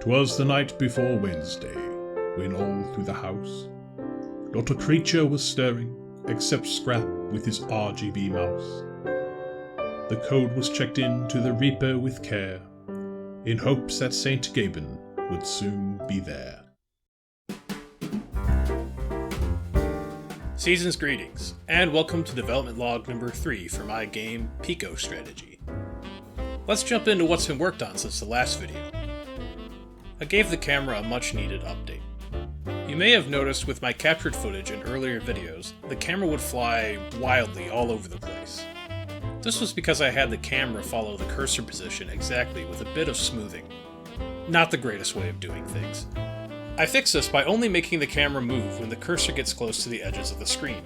'Twas the night before Wednesday, when all through the house not a creature was stirring, except Scrap with his RGB mouse. The code was checked in to the Reaper with care, in hopes that Saint Gaben would soon be there. Season's greetings, and welcome to development log number 3 for my game, Pico Strategy. Let's jump into what's been worked on since the last video. I gave the camera a much needed update. You may have noticed with my captured footage in earlier videos, the camera would fly wildly all over the place. This was because I had the camera follow the cursor position exactly with a bit of smoothing. Not the greatest way of doing things. I fixed this by only making the camera move when the cursor gets close to the edges of the screen.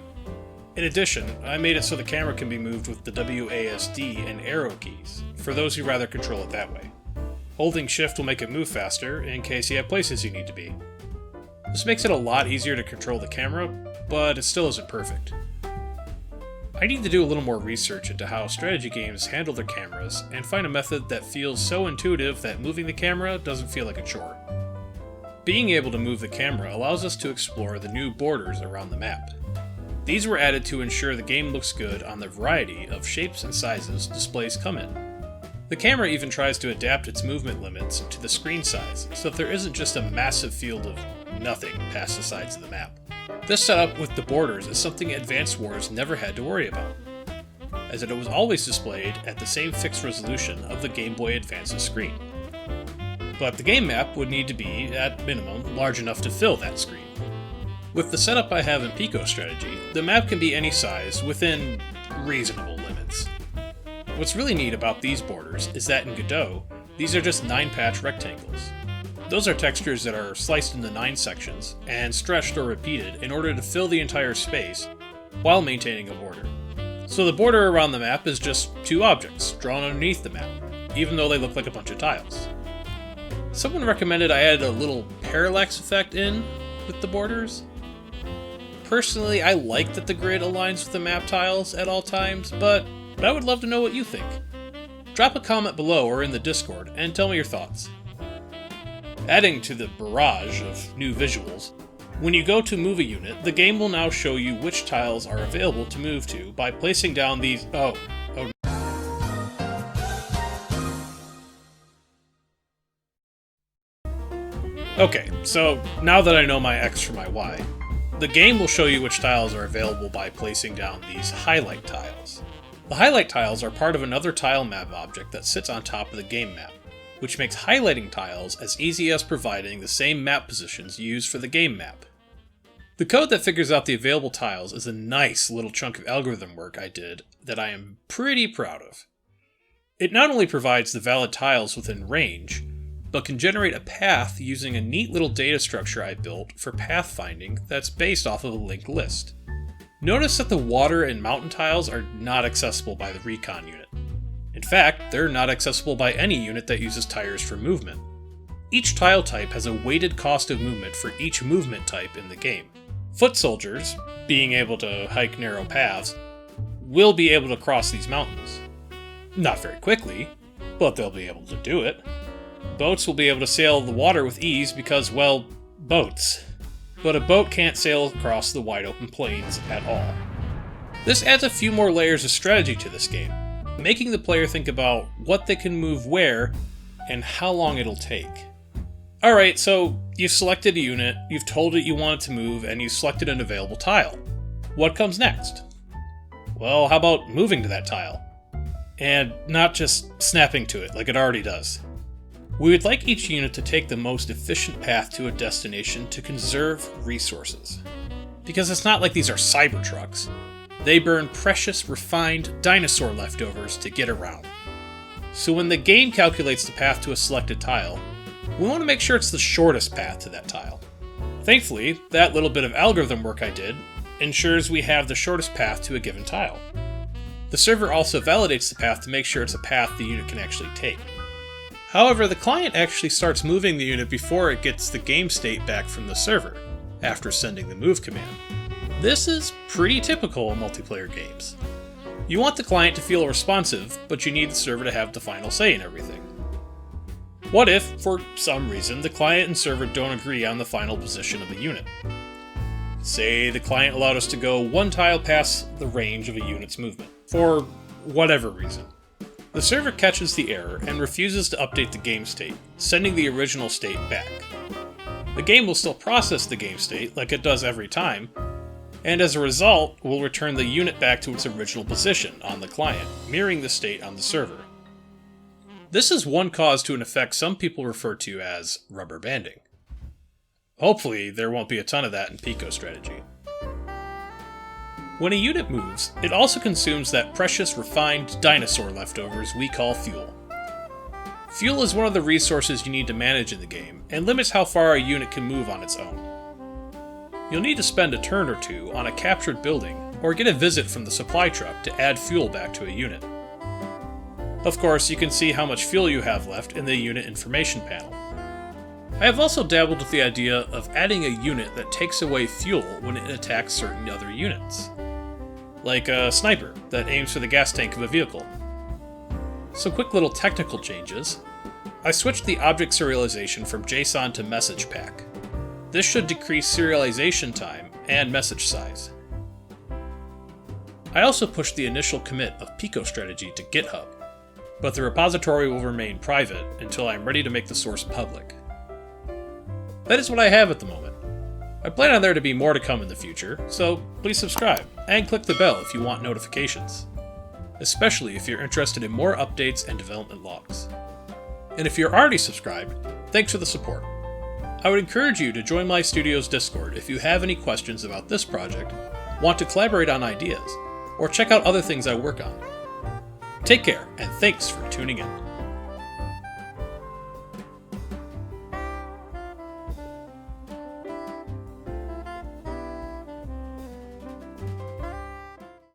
In addition, I made it so the camera can be moved with the WASD and arrow keys, for those who rather control it that way. Holding shift will make it move faster, in case you have places you need to be. This makes it a lot easier to control the camera, but it still isn't perfect. I need to do a little more research into how strategy games handle their cameras, and find a method that feels so intuitive that moving the camera doesn't feel like a chore. Being able to move the camera allows us to explore the new borders around the map. These were added to ensure the game looks good on the variety of shapes and sizes displays come in. The camera even tries to adapt its movement limits to the screen size, so that there isn't just a massive field of nothing past the sides of the map. This setup with the borders is something Advance Wars never had to worry about, as it was always displayed at the same fixed resolution of the Game Boy Advance's screen. But the game map would need to be, at minimum, large enough to fill that screen. With the setup I have in Pico Strategy, the map can be any size within reasonable limits. What's really neat about these borders is that in Godot, these are just 9-patch rectangles. Those are textures that are sliced into 9 sections, and stretched or repeated in order to fill the entire space, while maintaining a border. So the border around the map is just 2 objects, drawn underneath the map, even though they look like a bunch of tiles. Someone recommended I add a little parallax effect in with the borders. Personally, I like that the grid aligns with the map tiles at all times, but I would love to know what you think. Drop a comment below or in the Discord and tell me your thoughts. Adding to the barrage of new visuals, when you go to move a unit, the game will now show you which tiles are available to move to by placing down these Okay, so now that I know my X from my Y, the game will show you which tiles are available by placing down these highlight tiles. The highlight tiles are part of another tile map object that sits on top of the game map, which makes highlighting tiles as easy as providing the same map positions used for the game map. The code that figures out the available tiles is a nice little chunk of algorithm work I did that I am pretty proud of. It not only provides the valid tiles within range, but can generate a path using a neat little data structure I built for pathfinding that's based off of a linked list. Notice that the water and mountain tiles are not accessible by the recon unit. In fact, they're not accessible by any unit that uses tires for movement. Each tile type has a weighted cost of movement for each movement type in the game. Foot soldiers, being able to hike narrow paths, will be able to cross these mountains. Not very quickly, but they'll be able to do it. Boats will be able to sail the water with ease because, well, boats. But a boat can't sail across the wide open plains at all. This adds a few more layers of strategy to this game, making the player think about what they can move where and how long it'll take. Alright, so you've selected a unit, you've told it you want it to move, and you've selected an available tile. What comes next? Well, how about moving to that tile? And not just snapping to it like it already does. We would like each unit to take the most efficient path to a destination to conserve resources. Because it's not like these are Cybertrucks. They burn precious, refined dinosaur leftovers to get around. So when the game calculates the path to a selected tile, we want to make sure it's the shortest path to that tile. Thankfully, that little bit of algorithm work I did ensures we have the shortest path to a given tile. The server also validates the path to make sure it's a path the unit can actually take. However, the client actually starts moving the unit before it gets the game state back from the server, after sending the move command. This is pretty typical in multiplayer games. You want the client to feel responsive, but you need the server to have the final say in everything. What if, for some reason, the client and server don't agree on the final position of a unit? Say the client allowed us to go one tile past the range of a unit's movement, for whatever reason. The server catches the error and refuses to update the game state, sending the original state back. The game will still process the game state like it does every time, and as a result, will return the unit back to its original position on the client, mirroring the state on the server. This is one cause to an effect some people refer to as rubber banding. Hopefully, there won't be a ton of that in Pico strategy. When a unit moves, it also consumes that precious refined dinosaur leftovers we call fuel. Fuel is one of the resources you need to manage in the game, and limits how far a unit can move on its own. You'll need to spend a turn or two on a captured building, or get a visit from the supply truck to add fuel back to a unit. Of course, you can see how much fuel you have left in the unit information panel. I have also dabbled with the idea of adding a unit that takes away fuel when it attacks certain other units. Like a sniper that aims for the gas tank of a vehicle. Some quick little technical changes. I switched the object serialization from JSON to message pack. This should decrease serialization time and message size. I also pushed the initial commit of Pico strategy to GitHub, but the repository will remain private until I am ready to make the source public. That is what I have at the moment. I plan on there to be more to come in the future, so please subscribe and click the bell if you want notifications, especially if you're interested in more updates and development logs. And if you're already subscribed, thanks for the support. I would encourage you to join my studio's Discord if you have any questions about this project, want to collaborate on ideas, or check out other things I work on. Take care, and thanks for tuning in.